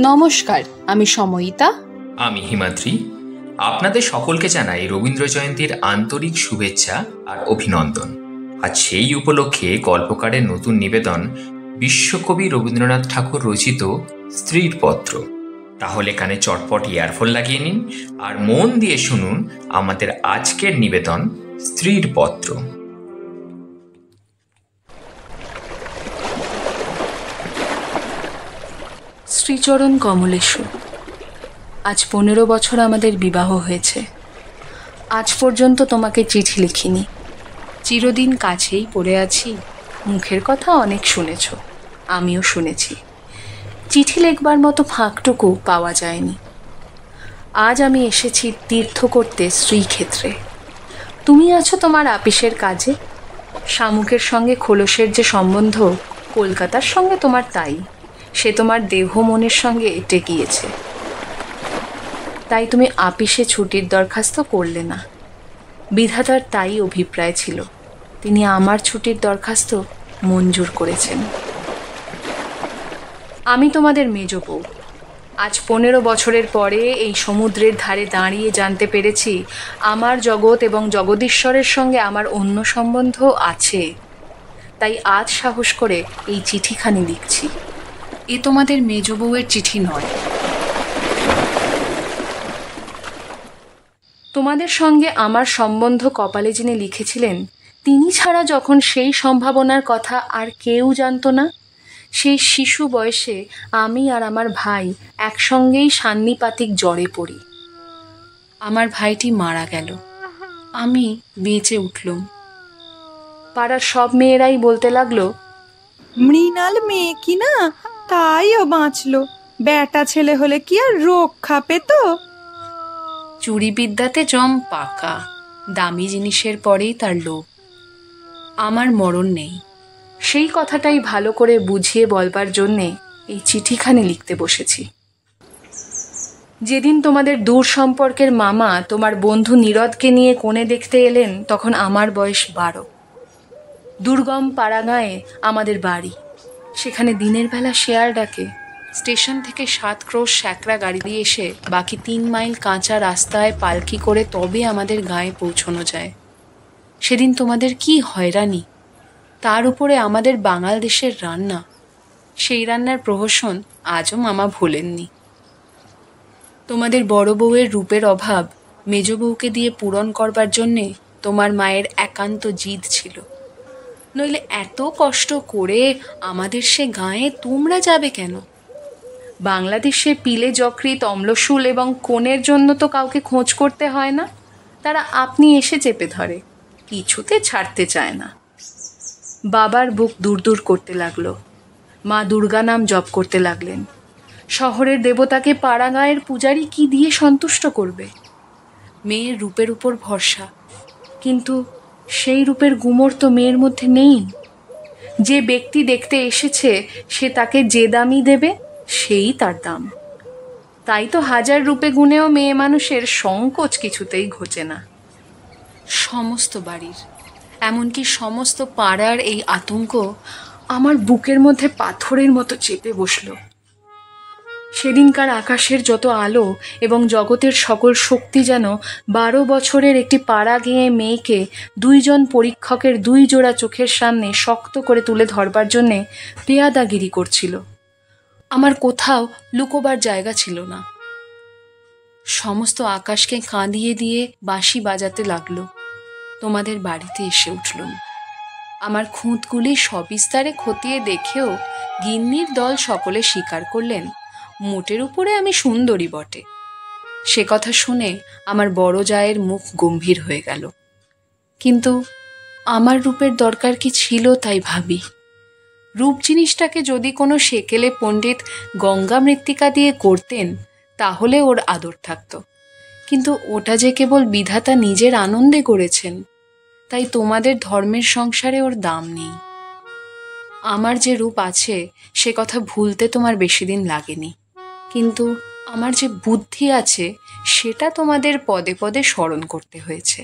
নমস্কার, আমি সময়িতা। আমি হিমাদ্রি। আপনাদের সকলকে জানাই রবীন্দ্র জয়ন্তীর আন্তরিক শুভেচ্ছা আর অভিনন্দন। আজ সেই উপলক্ষে গল্পকারের নতুন নিবেদন বিশ্বকবি রবীন্দ্রনাথ ঠাকুর রচিত স্ত্রীর পত্র। তাহলে কানে চটপট ইয়ারফোন লাগিয়ে নিন আর মন দিয়ে শুনুন আমাদের আজকের নিবেদন স্ত্রীর পত্র। শ্রীচরণ কমলেশু, আজ 15 বছর আমাদের বিবাহ হয়েছে। আজ পর্যন্ত তোমাকে চিঠি লিখিনি। চিরদিন কাছেই পড়ে আছি। মুখের কথা অনেক শুনেছ, আমিও শুনেছি। চিঠি লেখবার মতো ফাঁকটুকু পাওয়া যায়নি। আজ আমি এসেছি তীর্থ করতে শ্রীক্ষেত্রে। তুমি আছো তোমার আপিসের কাজে। শামুকের সঙ্গে খোলসের যে সম্বন্ধ, কলকাতার সঙ্গে তোমার তাই। সে তোমার দেহ মনের সঙ্গে এঁটে গিয়েছে। তাই তুমি আপিসে ছুটির দরখাস্ত করলে না। বিধাতার তাই অভিপ্রায় ছিল, তিনি আমার ছুটির দরখাস্ত মঞ্জুর করেছেন। আমি তোমাদের মেজ বউ। আজ 15 বছরের পরে এই সমুদ্রের ধারে দাঁড়িয়ে জানতে পেরেছি আমার জগৎ এবং জগদীশ্বরের সঙ্গে আমার অন্য সম্বন্ধ আছে। তাই আজ সাহস করে এই চিঠিখানি লিখছি। এ তোমাদের মেজ বউয়ের চিঠি নয়। তোমাদের সঙ্গে আমার সম্বন্ধ কপালে যিনি লিখেছিলেন, তিনি ছাড়া যখন সেই সম্ভাবনার কথা আর কেউ জানতো না, সেই শিশু বয়সে আমি আর আমার ভাই একসঙ্গেই সান্নিপাতিক জ্বরে পড়ি। আমার ভাইটি মারা গেল, আমি বেঁচে উঠলুম। পাড়ার সব মেয়েরাই বলতে লাগলো, মৃণাল মেয়ে কি না, তাই ও বাঁচলো। বেটা ছেলে হলে কি আর রক্ষা পেত? চুরি বিদ্যাতে জম পাকা, দামি জিনিসের পরেই তার লোভ। আমার মরণ নেই, সেই কথাটাই ভালো করে বুঝিয়ে বলবার জন্যে এই চিঠিখানি লিখতে বসেছি। যেদিন তোমাদের দূর সম্পর্কের মামা তোমার বন্ধু নীরদকে নিয়ে কোণে দেখতে এলেন, তখন আমার বয়স 12। দুর্গম পাড়াগাঁয়ে আমাদের বাড়ি। সেখানে দিনের বেলা শেয়াল ডাকে। স্টেশন থেকে 7 ক্রোশ স্যাকরা গাড়ি দিয়ে এসে বাকি 3 মাইল কাঁচা রাস্তায় পালকি করে তবে আমাদের গাঁয়ে পৌঁছানো যায়। সেদিন তোমাদের কি হয়রানি! তার উপরে আমাদের বাঙাল দেশের রান্না। সেই রান্নার প্রহসন আজও মামা ভোলেননি। তোমাদের বড় বউয়ের রূপের অভাব মেজ বউকে দিয়ে পূরণ করবার জন্যে তোমার মায়ের একান্ত জিদ ছিল। নইলে এত কষ্ট করে আমাদের সে গাঁয়ে তোমরা যাবে কেন? বাংলাদেশে পিলে যকৃৎ, অম্লশূল এবং কোণের জন্য তো কাউকে খোঁজ করতে হয় না। তারা আপনি এসে চেপে ধরে, কিছুতে ছাড়তে চায় না। বাবার বুক দূর দূর করতে লাগলো। মা দুর্গা নাম জপ করতে লাগলেন। শহরের দেবতাকে পাড়া গাঁয়ের পূজারী কি দিয়ে সন্তুষ্ট করবে? মেয়ের রূপের উপর ভরসা, কিন্তু সেই রূপের গুমর তো মেয়ের মধ্যে নেই। যে ব্যক্তি দেখতে এসেছে সে তাকে যে দামই দেবে, সেই তার দাম। তাই তো 1000 রূপে গুণেও মেয়ে মানুষের সংকোচ কিছুতেই ঘোচে না। সমস্ত বাড়ির, এমনকি সমস্ত পাড়ার এই আতঙ্ক আমার বুকের মধ্যে পাথরের মতো চেপে বসল। সেদিনকার আকাশের যত আলো এবং জগতের সকল শক্তি যেন 12 বছরের একটি পাড়া গেঁয়ে মেয়েকে 2 জন পরীক্ষকের 2 জোড়া চোখের সামনে শক্ত করে তুলে ধরবার জন্যে পেয়াদাগিরি করছিল। আমার কোথাও লুকোবার জায়গা ছিল না। সমস্ত আকাশকে কাঁদিয়ে দিয়ে বাঁশি বাজাতে লাগলো। তোমাদের বাড়িতে এসে উঠলুম। আমার খুঁতগুলি সবিস্তারে খতিয়ে দেখেও গিন্নির দল সকলে স্বীকার করলেন মোটের উপরে আমি সুন্দরী বটে। সে কথা শুনে আমার বড় জায়ের মুখ গম্ভীর হয়ে গেল। কিন্তু আমার রূপের দরকার কি ছিল তাই ভাবি। রূপ জিনিসটাকে যদি কোনো সেকেলে পণ্ডিত গঙ্গা মৃত্তিকা দিয়ে করতেন তাহলে ওর আদর থাকত, কিন্তু ওটা যে কেবল বিধাতা নিজের আনন্দে করেছেন, তাই তোমাদের ধর্মের সংসারে ওর দাম নেই। আমার যে রূপ আছে সে কথা ভুলতে তোমার বেশি দিন লাগেনি, কিন্তু আমার যে বুদ্ধি আছে সেটা তোমাদের পদে পদে স্মরণ করতে হয়েছে।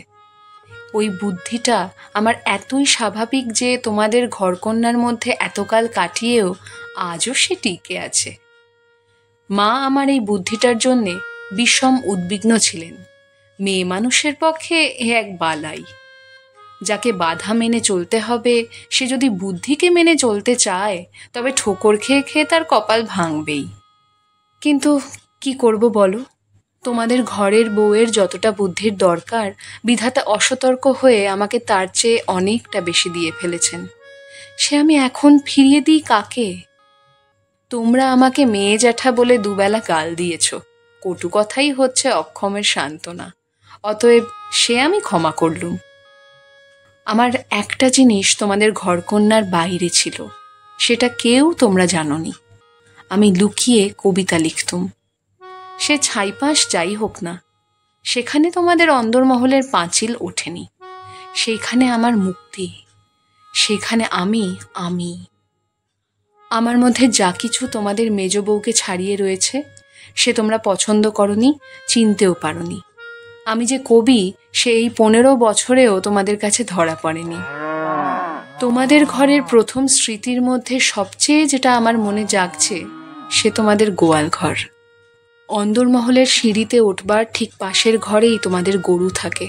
ওই বুদ্ধিটা আমার এতই স্বাভাবিক যে তোমাদের ঘরকন্যার মধ্যে এতকাল কাটিয়েও আজও সে টিকে আছে। মা আমার এই বুদ্ধিটার জন্যে বিষম উদ্বিগ্ন ছিলেন। মেয়ে মানুষের পক্ষে এ এক বালাই। যাকে বাধা মেনে চলতে হবে, সে যদি বুদ্ধিকে মেনে চলতে চায়, তবে ঠোকর খেয়ে খেয়ে তার কপাল ভাঙবেই। কিন্তু কি করব বলো? তোমাদের ঘরের বউয়ের যতটা বুদ্ধির দরকার, বিধাতা অসতর্ক হয়ে আমাকে তার চেয়ে অনেকটা বেশি দিয়ে ফেলেছেন। সে আমি এখন ফিরিয়ে দিই কাকে? তোমরা আমাকে মেয়ে জ্যাঠা বলে দুবেলা গাল দিয়েছ, কটু কথাই হচ্ছে অক্ষমের সান্ত্বনা। অতএব সে আমি ক্ষমা করলুম। আমার একটা জিনিস তোমাদের ঘরকন্যার বাইরে ছিল, সেটা কেউ তোমরা জানোনি। আমি লুকিয়ে কবিতা লিখতুম। সে ছাইপাশ যাই হোক না, সেখানে তোমাদের অন্দরমহলের পাঁচিল ওঠেনি। সেইখানে আমার মুক্তি, সেখানে আমি। আমার মধ্যে যা কিছু তোমাদের মেজ বউকে ছাড়িয়ে রয়েছে, সে তোমরা পছন্দ করনি, চিনতেও পারোনি। আমি যে কবি, সে এই 15 বছরেও তোমাদের কাছে ধরা পড়েনি। তোমাদের ঘরের প্রথম স্মৃতির মধ্যে সবচেয়ে যেটা আমার মনে জাগছে, সে তোমাদের গোয়াল ঘর। অন্দরমহলের সিঁড়িতে উঠবার ঠিক পাশের ঘরেই তোমাদের গরু থাকে।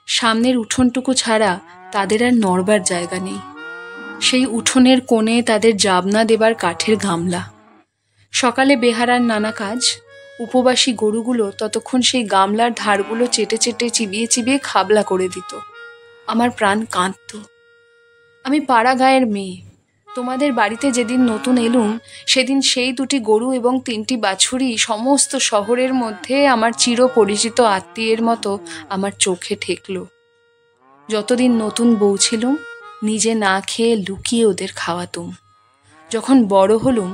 সামনের উঠোনটুকু ছাড়া তাদের আর নড়বার জায়গা নেই। সেই উঠোনের কোণে তাদের জাবনা দেবার কাঠের গামলা। সকালে বেহারার নানা কাজ, উপবাসী গরুগুলো ততক্ষণ সেই গামলার ধারগুলো চেটে চেটে চিবিয়ে চিবিয়ে খাবলা করে দিত। আমার প্রাণ কাঁদত। আমি পাড়া গায়ের মেয়ে। তোমাদের বাড়িতে যেদিন নতুন এলুম, সেদিন সেই 2টি গরু এবং 3টি বাছুরি সমস্ত শহরের মধ্যে আমার চিরপরিচিত আত্মীয়ের মতো আমার চোখে ঠেকল। যতদিন নতুন বউ ছিলুম, নিজে না খেয়ে লুকিয়ে ওদের খাওয়াতুম। যখন বড় হলুম,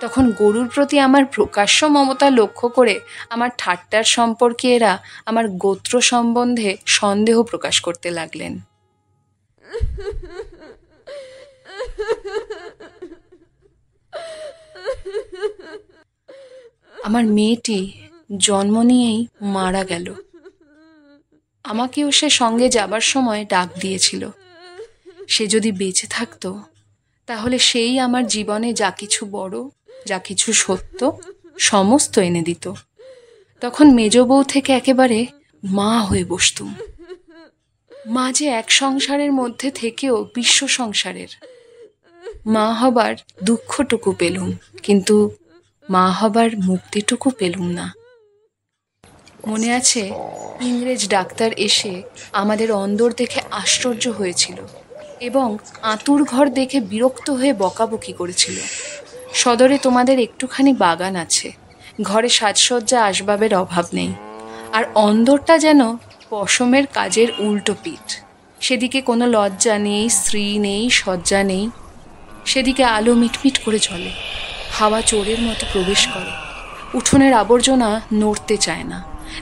তখন গরুর প্রতি আমার প্রকাশ্য মমতা লক্ষ্য করে আমার ঠাট্টার সম্পর্কে এরা আমার গোত্র সম্বন্ধে সন্দেহ প্রকাশ করতে লাগলেন। আমার মেয়েটি জন্ম নিয়েই মারা গেল। আমাকেও সে সঙ্গে যাবার সময় ডাক দিয়েছিল। সে যদি বেঁচে থাকতো, তাহলে সেই আমার জীবনে যা কিছু বড়, যা কিছু সত্য, সমস্ত এনে দিত। তখন মেজ বউ থেকে একেবারে মা হয়ে বসতুম। মা যে এক সংসারের মধ্যে থেকেও বিশ্ব সংসারের। মা হবার দুঃখটুকু পেলুম, কিন্তু মা হবার মুক্তিটুকু পেলুম না। মনে আছে, ইংরেজ ডাক্তার এসে আমাদের অন্দর দেখে আশ্চর্য হয়েছিল এবং আঁতুর ঘর দেখে বিরক্ত হয়ে বকাবকি করেছিল। সদরে তোমাদের একটুখানি বাগান আছে, ঘরে সাজসজ্জা আসবাবের অভাব নেই, আর অন্দরটা যেন পশমের কাজের উল্টো পিঠ। সেদিকে কোনো লজ্জা নেই, স্ত্রী নেই, সজ্জা নেই। সেদিকে আলো মিটমিট করে চলে, হাওয়া চোরের মতো প্রবেশ করে। উঠোনের আবর্জনা নড়তে চায় না,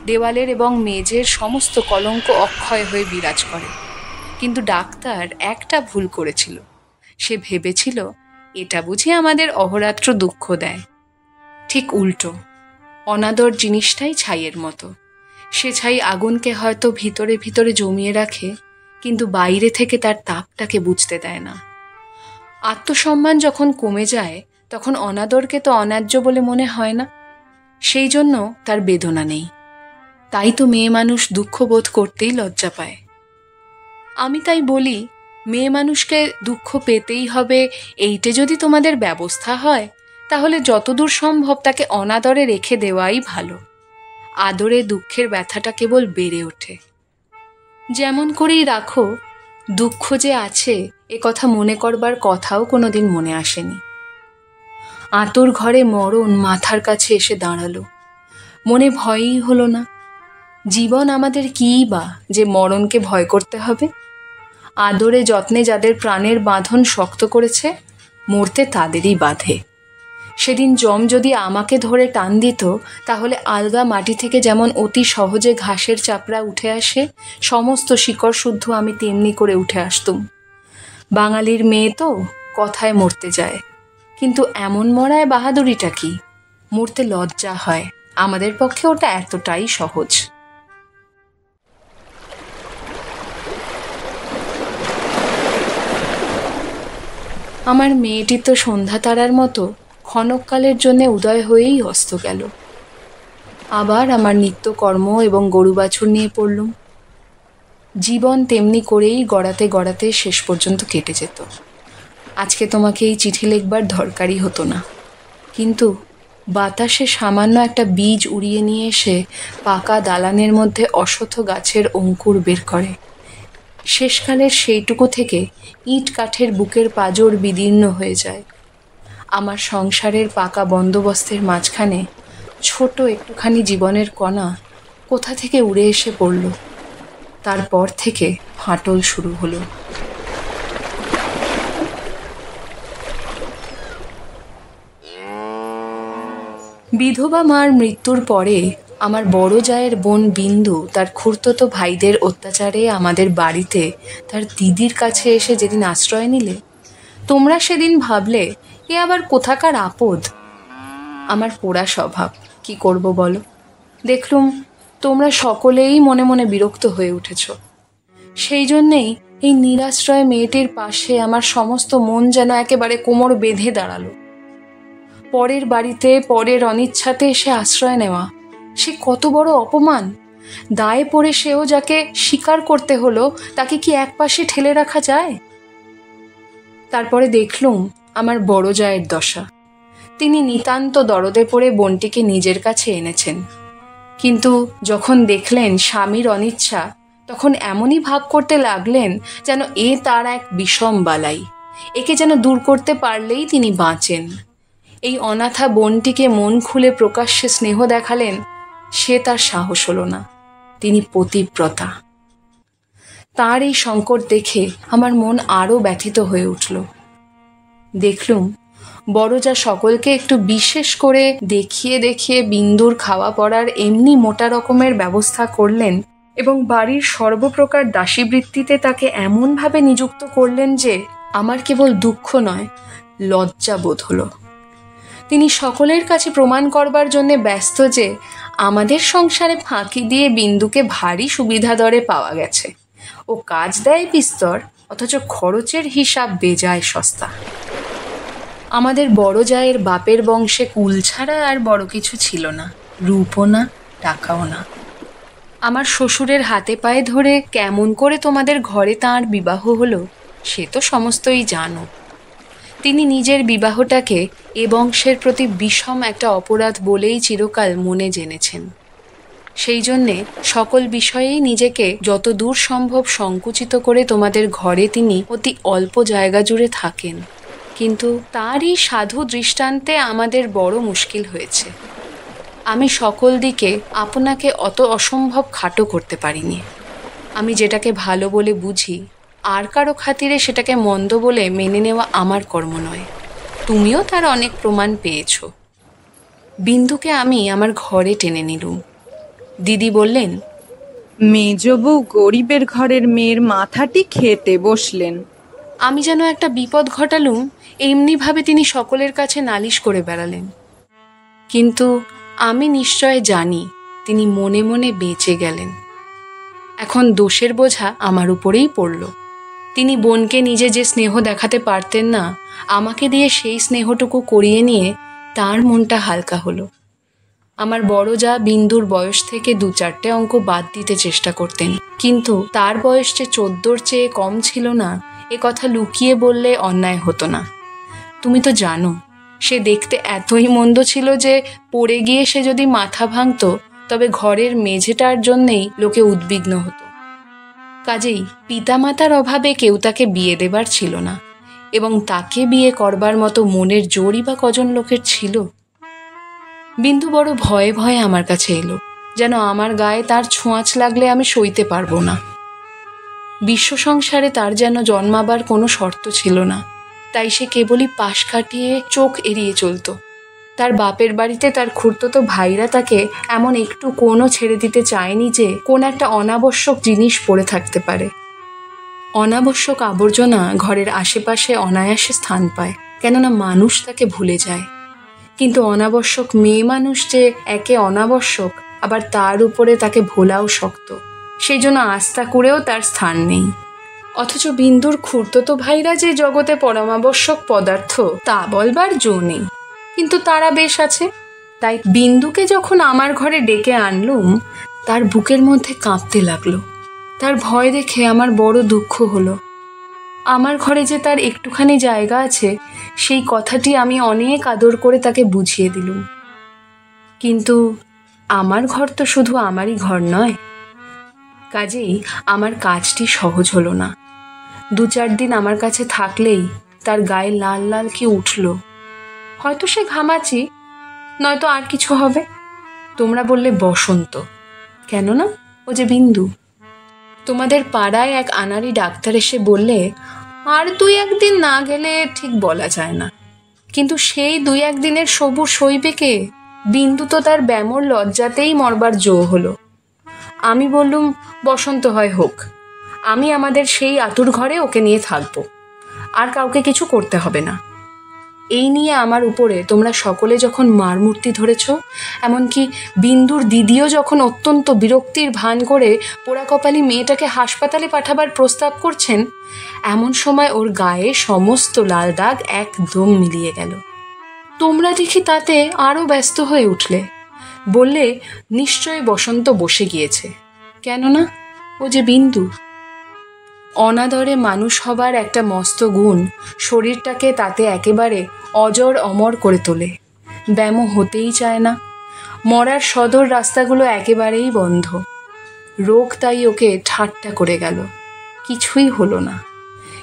দেওয়ালের এবং মেঝের সমস্ত কলঙ্ক অক্ষয় হয়ে বিরাজ করে। কিন্তু ডাক্তার একটা ভুল করেছিল। সে ভেবেছিল এটা বুঝি আমাদের অহরাত্র দুঃখ দেয়। ঠিক উল্টো, অনাদর জিনিসটাই ছাইয়ের মতো। সে ছাই আগুনকে হয়তো ভিতরে ভিতরে জমিয়ে রাখে, কিন্তু বাইরে থেকে তার তাপটাকে বুঝতে দেয় না। আত্মসম্মান যখন কমে যায়, তখন অনাদরকে তো অন্যায্য বলে মনে হয় না। সেই জন্য তার বেদনা নেই। তাই তো মেয়ে মানুষ দুঃখ বোধ করতেই লজ্জা পায়। আমি তাই বলি, মেয়ে মানুষকে দুঃখ পেতেই হবে, এইটে যদি তোমাদের ব্যবস্থা হয়, তাহলে যতদূর সম্ভব তাকে অনাদরে রেখে দেওয়াই ভালো। আদরে দুঃখের ব্যথাটা কেবল বেড়ে ওঠে। যেমন করেই রাখো, দুঃখ যে আছে এ কথা মনে করবার কথাও কোনোদিন মনে আসেনি। আঁতুর ঘরে মরণ মাথার কাছে এসে দাঁড়ালো, মনে ভয়ই হলো না। জীবন আমাদের কীই বা যে মরণকে ভয় করতে হবে? আদরে যত্নে যাদের প্রাণের বাঁধন শক্ত করেছে, মরতে তাদেরই বাঁধে। সেদিন যম যদি আমাকে ধরে টান দিত, তাহলে আলগা মাটি থেকে যেমন অতি সহজে ঘাসের চাপড়া উঠে আসে, সমস্ত শিকড় শুদ্ধ আমি তেমনি করে উঠে আসতুম। বাঙালির মেয়ে তো কথায় মরতে যায়, কিন্তু এমন মরায় বাহাদুরিটা কি? মরতে লজ্জা হয়, আমাদের পক্ষে ওটা এতটাই সহজ। আমার মেয়েটি তো সন্ধ্যা তারার মতো ক্ষণকালের জন্য উদয় হয়েই অস্ত গেল। আবার আমার নিত্যকর্ম এবং গরু বাছুর নিয়ে পড়লুম। জীবন তেমনি করেই গড়াতে গড়াতে শেষ পর্যন্ত কেটে যেত। আজকে তোমাকে এই চিঠি লিখবার দরকারই হতো না, কিন্তু বাতাসে সামান্য একটা বীজ উড়িয়ে নিয়ে এসে পাকা দালানের মধ্যে অশথ গাছের অঙ্কুর বের করে। শেষকালের সেইটুকু থেকে ইট কাঠের বুকের পাঁজর বিদীর্ণ হয়ে যায়। আমার সংসারের পাকা বন্দোবস্তের মাঝখানে ছোট একটুখানি জীবনের কণা কোথা থেকে উড়ে এসে পড়ল। তারপর থেকে ফাটল শুরু হলো। বিধবা মার মৃত্যুর পরে আমার বড় জায়ের বোন বিন্দু তার খুড়তুতো ভাইদের অত্যাচারে আমাদের বাড়িতে তার দিদির কাছে এসে যেদিন আশ্রয় নিলে, তোমরা সেদিন ভাবলে এ আবার কোথাকার আপদ। আমার পোড়া স্বভাব, কি করব বলো। দেখলুম তোমরা সকলেই মনে মনে বিরক্ত হয়ে উঠেছ। সেই জন্যেই এই নিরাশ্রয় মেয়েটির পাশে আমার সমস্ত মন যেন একেবারে কোমর বেঁধে দাঁড়ালো। পরের বাড়িতে পরের অনিচ্ছাতে এসে আশ্রয় নেওয়া, সে কত বড় অপমান। দায়ে পড়ে সেও যাকে স্বীকার করতে হলো, তাকে কি একপাশে ঠেলে রাখা যায়? তারপরে দেখলুম আমার বড় জায়ের দশা। তিনি নিতান্ত দরদে পড়ে বোনটিকে নিজের কাছে এনেছেন, কিন্তু যখন দেখলেন স্বামীর অনিচ্ছা, তখন এমনই ভাব করতে লাগলেন যেন এ তার এক বিষম বালাই, একে যেন দূর করতে পারলেই তিনি বাঁচেন। এই অনাথা বোনটিকে মন খুলে প্রকাশ্যে স্নেহ দেখালেন, সে তার সাহস হলো না। তিনি পতিব্রতা। তার এই সংকট দেখে আমার মন আরও ব্যথিত হয়ে উঠল। দেখলুম বড়জা সকলকে একটু বিশেষ করে দেখিয়ে দেখিয়ে বিন্দুর খাওয়া পড়ার এমনি মোটা রকমের ব্যবস্থা করলেন এবং বাড়ির সর্বপ্রকার দাসীবৃত্তিতে তাকে এমনভাবে নিযুক্ত করলেন যে আমার কেবল দুঃখ নয়, লজ্জা বোধ হলো। তিনি সকলের কাছে প্রমাণ করবার জন্য ব্যস্ত যে আমাদের সংসারে ফাঁকি দিয়ে বিন্দুকে ভারী সুবিধা দরে পাওয়া গেছে। ও কাজ দেয় বিস্তর, অথচ খরচের হিসাব বেজায় সস্তা। আমাদের বড় জায়ের বাপের বংশে কুল ছাড়া আর বড় কিছু ছিল না, রূপও না, টাকাও না। আমার শ্বশুরের হাতে পায়ে ধরে কেমন করে তোমাদের ঘরে তাঁর বিবাহ হলো সে তো সমস্তই জানো। তিনি নিজের বিবাহটাকে এ বংশের প্রতি বিষম একটা অপরাধ বলেই চিরকাল মনে জেনেছেন। সেই জন্যে সকল বিষয়েই নিজেকে যত দূর সম্ভব সংকুচিত করে তোমাদের ঘরে তিনি অতি অল্প জায়গা জুড়ে থাকেন, কিন্তু তারই সাধু দৃষ্টান্তে আমাদের বড় মুশকিল হয়েছে। আমি সকল দিকে আপনাকে অত অসম্ভব খাটো করতে পারিনি। আমি যেটাকে ভালো বলে বুঝি, আর কারো খাতিরে সেটাকে মন্দ বলে মেনে নেওয়া আমার কর্ম নয়। তুমিও তার অনেক প্রমাণ পেয়েছ। বিন্দুকে আমি আমার ঘরে টেনে নিলুম। দিদি বললেন, মেজ বউ গরিবের ঘরের মেয়ের মাথাটি খেতে বসলেন। আমি যেন একটা বিপদ ঘটালুম এমনিভাবে তিনি সকলের কাছে নালিশ করে বেড়ালেন। কিন্তু আমি নিশ্চয় জানি তিনি মনে মনে বেঁচে গেলেন। এখন দোষের বোঝা আমার উপরেই পড়ল। তিনি বোনকে নিজে যে স্নেহ দেখাতে পারতেন না, আমাকে দিয়ে সেই স্নেহটুকু করিয়ে নিয়ে তার মনটা হালকা হলো। আমার বড় যা বিন্দুর বয়স থেকে 2-4টে অঙ্ক বাদ দিতে চেষ্টা করতেন, কিন্তু তার বয়স যে 14-র চেয়ে কম ছিল না এ কথা লুকিয়ে বললে অন্যায় হতো না। তুমি তো জানো সে দেখতে এতই মন্দ ছিল যে পড়ে গিয়ে সে যদি মাথা ভাঙত তবে ঘরের মেঝেটার জন্যেই লোকে উদ্বিগ্ন হতো। কাজেই পিতামাতার অভাবে কেউ তাকে বিয়ে দেবার ছিল না, এবং তাকে বিয়ে করবার মতো মনের জোরই বা কজন লোকের ছিল। বিন্দু বড় ভয়ে ভয়ে আমার কাছে এলো, যেন আমার গায়ে তার ছোঁয়াচ লাগলে আমি সইতে পারবো না। বিশ্ব সংসারে তার যেন জন্মাবার কোনো শর্ত ছিল না, তাই সে কেবলই পাশ কাটিয়ে চোখ এড়িয়ে চলত। তার বাপের বাড়িতে তার খুড়তুতো ভাইরা তাকে এমন একটু কোণও ছেড়ে দিতে চায়নি যে কোন একটা অনাবশ্যক জিনিস পড়ে থাকতে পারে। অনাবশ্যক আবর্জনা ঘরের আশেপাশে অনায়াসে স্থান পায়, কেননা মানুষ তাকে ভুলে যায়। কিন্তু অনাবশ্যক মেয়ে মানুষ যে একে অনাবশ্যক, আবার তার উপরে তাকে ভোলাও শক্ত, সেই জন্য আস্থা করেও তার স্থান নেই। অথচ বিন্দুর খুড়তুতো ভাইরা যে জগতে পরমাবশ্যক পদার্থ তা বলবার জো নেই। কিন্তু তারা বেশ আছে। তাই বিন্দুকে যখন আমার ঘরে ডেকে আনলুম, তার বুকের মধ্যে কাঁপতে লাগলো। তার ভয় দেখে আমার বড় দুঃখ হলো। আমার ঘরে যে তার একটুখানি জায়গা আছে, সেই কথাটি আমি অনেক আদর করে তাকে বুঝিয়ে দিলুম। কিন্তু আমার ঘর তো শুধু আমারই ঘর নয়, কাজেই আমার কাজটি সহজ হলো না। 2-4 দিন আমার কাছে থাকলেই তার গায়ে লাল লাল কি উঠল। হয়তো সে ঘামাচি, নয়তো আর কিছু হবে। তোমরা বললে বসন্ত, কেন না, ও যে বিন্দু। তোমাদের পাড়ায় এক আনাড়ি ডাক্তার এসে বললে আর 2-1 দিন না গেলে ঠিক বলা যায় না। কিন্তু সেই 2-1 দিনের সবুর সইবে কে? বিন্দু তো তার ব্যামোর লজ্জাতেই মরবার জো হলো। আমি বললুম, বসন্ত হয় হোক, আমি আমাদের সেই আতুর ঘরে ওকে নিয়ে থাকবো, আর কাউকে কিছু করতে হবে না। এই নিয়ে আমার উপরে তোমরা সকলে যখন মারমূর্তি ধরেছ, এমনকি বিন্দুর দিদিও যখন অত্যন্ত বিরক্তির ভান করে পোড়াকপালি মেয়েটাকে হাসপাতালে পাঠাবার প্রস্তাব করছেন, এমন সময় ওর গায়ে সমস্ত লাল দাগ একদম মিলিয়ে গেল। তোমরা দেখি তাতে আরও ব্যস্ত হয়ে উঠলে। বললে নিশ্চয়ই বসন্ত বসে গিয়েছে, কেননা ও যে বিন্দু। অনাদরে মানুষ হবার একটা মস্ত গুণ শরীরটাকে তাতে একেবারে অজর অমর করে তোলে। ব্যামো হতেই চায় না। মরার সদর রাস্তাগুলো একেবারেই বন্ধ। রোগ তাই ওকে ঠাট্টা করে গেল, কিছুই হলো না।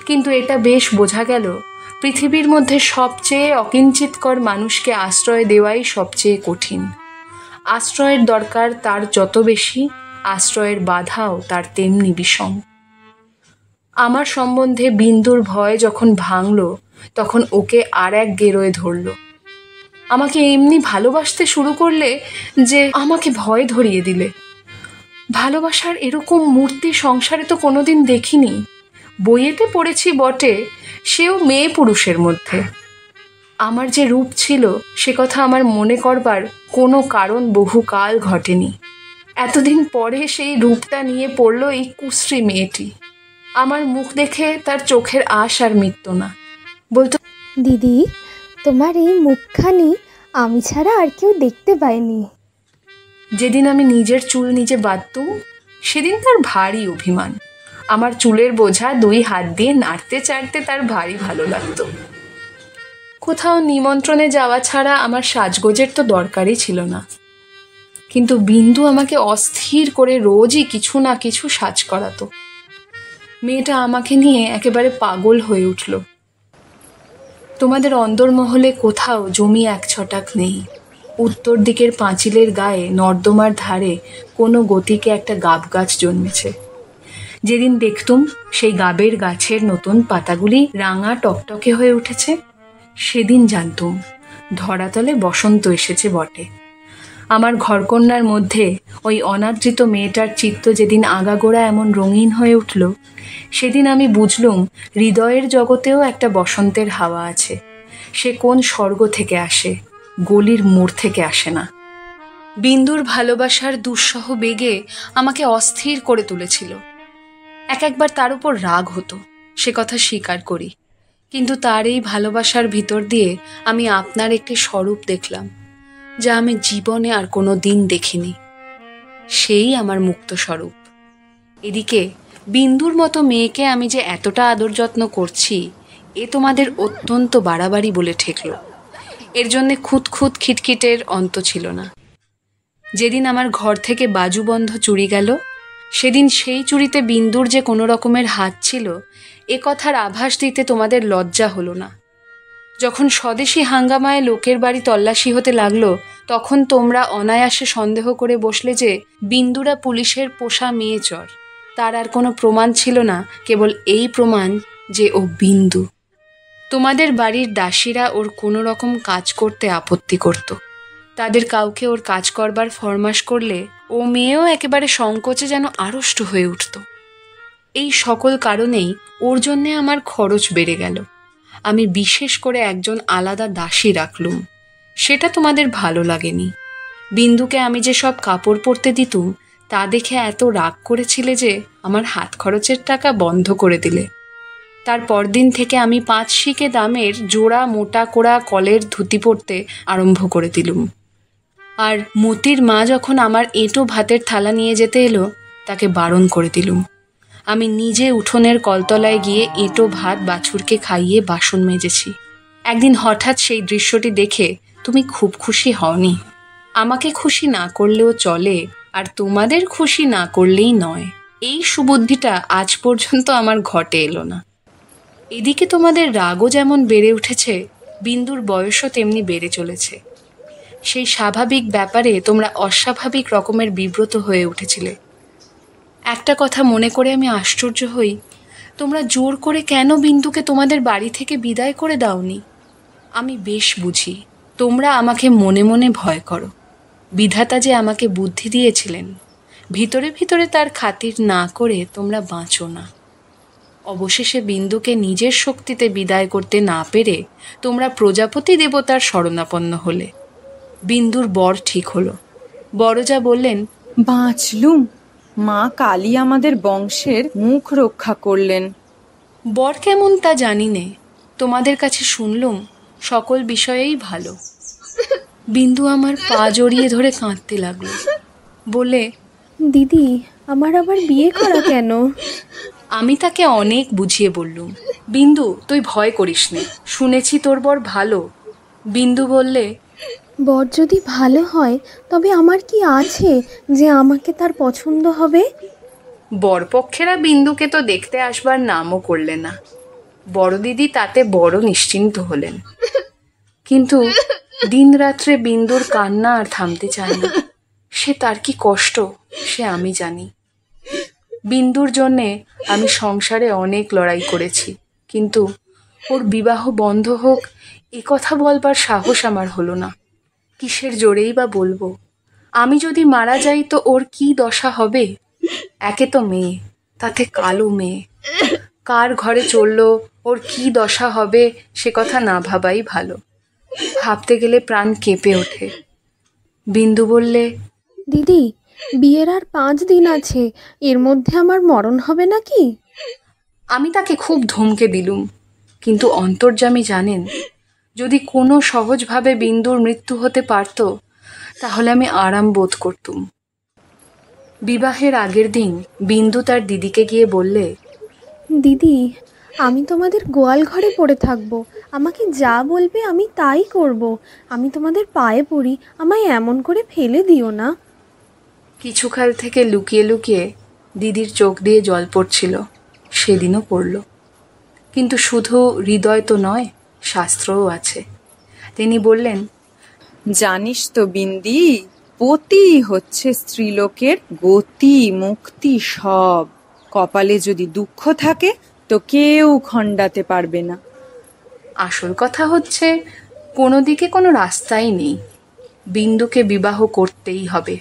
কিন্তু এটা বেশ বোঝা গেল, পৃথিবীর মধ্যে সবচেয়ে অকিঞ্চিতকর মানুষকে আশ্রয় দেওয়াই সবচেয়ে কঠিন। আশ্রয়ের দরকার তার যত বেশি, আশ্রয়ের বাধাও তার তেমনি বিষম। আমার সম্বন্ধে বিন্দুর ভয় যখন ভাঙল, তখন ওকে আর এক গেরোয় ধরল। আমাকে এমনি ভালোবাসতে শুরু করলে যে আমাকে ভয় ধরিয়ে দিলে। ভালোবাসার এরকম মূর্তি সংসারে তো কোনোদিন দেখিনি। বইয়েতে পড়েছি বটে, সেও মেয়ে পুরুষের মধ্যে। আমার যে রূপ ছিল সে কথা আমার মনে করবার কোনো কারণ বহুকাল ঘটেনি। এতদিন পরে সেই রূপটা নিয়ে পড়ল এই কুশ্রী মেয়েটি। আমার মুখ দেখে তার চোখের আশ আর মিটত না। বলতো, দিদি, তোমার এই মুখখানি আমি ছাড়া আর কেউ দেখতে পায়নি। যেদিন আমি নিজের চুল নিজে বাঁধতুম, সেদিন তার ভারী অভিমান। আমার চুলের বোঝা 2 হাত দিয়ে নাড়তে চাড়তে তার ভারী ভালো লাগতো। কোথাও নিমন্ত্রণে যাওয়া ছাড়া আমার সাজগোজের তো দরকারই ছিল না। কিন্তু বিন্দু আমাকে অস্থির করে রোজই কিছু না কিছু সাজ করাতো। মেয়েটা আমাকে নিয়ে একেবারে পাগল হয়ে উঠল। তোমাদের অন্দরমহলে কোথাও জমি 1 ছটাক নেই। উত্তর দিকের পাঁচিলের গায়ে নর্দমার ধারে কোনো গতিকে একটা গাব গাছ জন্মেছে। যেদিন দেখতুম সেই গাবের গাছের নতুন পাতাগুলি রাঙা টকটকে হয়ে উঠেছে, সেদিন জানতুম ধরাতলে বসন্ত এসেছে বটে। আমার ঘরকন্যার মধ্যে ওই অনাদৃত মেয়েটার চিত্ত যেদিন আগাগোড়া এমন রঙিন হয়ে উঠল, সেদিন আমি বুঝলুম হৃদয়ের জগতেও একটা বসন্তের হাওয়া আছে। সে কোন স্বর্গ থেকে আসে, গলির মোড় থেকে আসে না। বিন্দুর ভালোবাসার দুঃসহ বেগে আমাকে অস্থির করে তুলেছিল। একবার তার উপর রাগ হতো, সে কথা স্বীকার করি। কিন্তু তার এই ভালোবাসার ভিতর দিয়ে আমি আপনার একটি স্বরূপ দেখলাম, যা আমি জীবনে আর কোনো দিন দেখিনি। সেই আমার মুক্ত স্বরূপ। এদিকে বিন্দুর মতো মেয়েকে আমি যে এতটা আদর যত্ন করছি, এ তোমাদের অত্যন্ত বাড়াবাড়ি বলে ঠেকল। এর জন্যে খুঁত খিটখিটের অন্ত ছিল না। যেদিন আমার ঘর থেকে বাজুবন্ধ চুরি গেল, সেদিন সেই চুরিতে বিন্দুর যে কোনো রকমের হাত ছিল, এ কথার আভাস দিতে তোমাদের লজ্জা হলো না। যখন স্বদেশী হাঙ্গামায় লোকের বাড়ি তল্লাশি হতে লাগলো, তখন তোমরা অনায়াসে সন্দেহ করে বসলে যে বিন্দুরা পুলিশের পোষা মেয়ে চর। তার আর কোনো প্রমাণ ছিল না, কেবল এই প্রমাণ যে ও বিন্দু। তোমাদের বাড়ির দাসীরা ওর কোনো রকম কাজ করতে আপত্তি করত। তাদের কাউকে ওর কাজ করবার ফরমাশ করলে ও মেয়েও একেবারে সংকোচে যেন আড়ষ্ট হয়ে উঠত। এই সকল কারণেই ওর জন্যে আমার খরচ বেড়ে গেল। আমি বিশেষ করে একজন আলাদা দাসী রাখলুম। সেটা তোমাদের ভালো লাগেনি। বিন্দুকে আমি যে সব কাপড় পরতে দিতুম, তা দেখে এত রাগ করেছিলে যে আমার হাত খরচের টাকা বন্ধ করে দিলে। তার পরদিন থেকে আমি 5 শিকে দামের জোড়া মোটা কোড়া কলের ধুতি পরতে আরম্ভ করে দিলুম। আর মতির মা যখন আমার এঁটো ভাতের থালা নিয়ে যেতে এলো, তাকে বারণ করে দিলুম। আমি নিজে উঠোনের কলতলায় গিয়ে এঁটো ভাত বাছুরকে খাইয়ে বাসন মেজেছি। একদিন হঠাৎ সেই দৃশ্যটি দেখে তুমি খুব খুশি হওনি। আমাকে খুশি না করলেও চলে, আর তোমাদের খুশি না করলেই নয়, এই সুবুদ্ধিটা আজ পর্যন্ত আমার ঘটে এলো না। এদিকে তোমাদের রাগও যেমন বেড়ে উঠেছে, বিন্দুর বয়সও তেমনি বেড়ে চলেছে। সেই স্বাভাবিক ব্যাপারে তোমরা অস্বাভাবিক রকমের বিব্রত হয়ে উঠেছিলে। একটা কথা মনে করে আমি আশ্চর্য হই, তোমরা জোর করে কেন বিন্দুকে তোমাদের বাড়ি থেকে বিদায় করে দাওনি? আমি বেশ বুঝি তোমরা আমাকে মনে মনে ভয় করো। বিধাতা যে আমাকে বুদ্ধি দিয়েছিলেন, ভিতরে ভিতরে তার খাতির না করে তোমরা বাঁচো না। অবশেষে বিন্দুকে নিজের শক্তিতে বিদায় করতে না পেরে তোমরা প্রজাপতি দেবতার শরণাপন্ন হলে। বিন্দুর বর ঠিক হলো। বড়জা বললেন, বাঁচলুম, মা কালী আমাদের বংশের মুখ রক্ষা করলেন। বর কেমন তা জানি নে, তোমাদের কাছে শুনলুম সকল বিষয়েই ভালো। বিন্দু আমার পা জড়িয়ে ধরে কাঁদতে লাগলো, বলে, দিদি, আমার আবার বিয়ে করা কেন? আমি তাকে অনেক বুঝিয়ে বললুম, বিন্দু তুই ভয় করিস নে, শুনেছি তোর বর ভালো। বিন্দু বললে, বর যদি ভালো হয় তবে আমার কি আছে যে আমাকে তার পছন্দ হবে? বরপক্ষেরা বিন্দুকে তো দেখতে আসবার নামও করলে না। বড় দিদি তাতে বড় নিশ্চিন্ত হলেন। কিন্তু দিনরাত্রে বিন্দুর কান্না আর থামতে চায় না। সে তার কি কষ্ট সে আমি জানি। বিন্দুর জন্যে আমি সংসারে অনেক লড়াই করেছি, কিন্তু ওর বিবাহ বন্ধ হোক এ কথা বলবার সাহস আমার হলো না। কিসের জোরেই বা বলবো? আমি যদি মারা যাই তো ওর কি দশা হবে? একে তো মেয়ে, তাতে কালো মেয়ে, কার ঘরে চললো ওর কি দশা হবে সে কথা না ভাবাই ভালো। ভাবতে গেলে প্রাণ কেঁপে ওঠে। বিন্দু বললে, দিদি, বিয়ের আর 5 দিন আছে, এর মধ্যে আমার মরণ হবে নাকি? আমি তাকে খুব ধমকে দিলুম, কিন্তু অন্তর্যামী জানেন যদি কোনো সহজভাবে বিন্দুর মৃত্যু হতে পারত তাহলে আমি আরাম বোধ করতুম। বিবাহের আগের দিন বিন্দু তার দিদিকে গিয়ে বললে, দিদি, আমি তোমাদের গোয়াল ঘরে পড়ে থাকবো, আমাকে যা বলবে আমি তাই করব। আমি তোমাদের পায়ে পড়ি, আমায় এমন করে ফেলে দিও না। কিছুকাল থেকে লুকিয়ে লুকিয়ে দিদির চোখ দিয়ে জল পড়ছিল, সেদিনও পড়ল। কিন্তু শুধু হৃদয় তো নয়, শাস্ত্রও আছে। তিনি বললেন, জানিস তো বিন্দি, পতি হচ্ছে স্ত্রীলোকের গতি মুক্তি সব। কপালে যদি দুঃখ থাকে তো কেউ খণ্ডাতে পারবে না। আসল কথা হচ্ছে কোনো দিকে কোনো রাস্তাই নেই। বিন্দুকে বিবাহ করতেই হবে,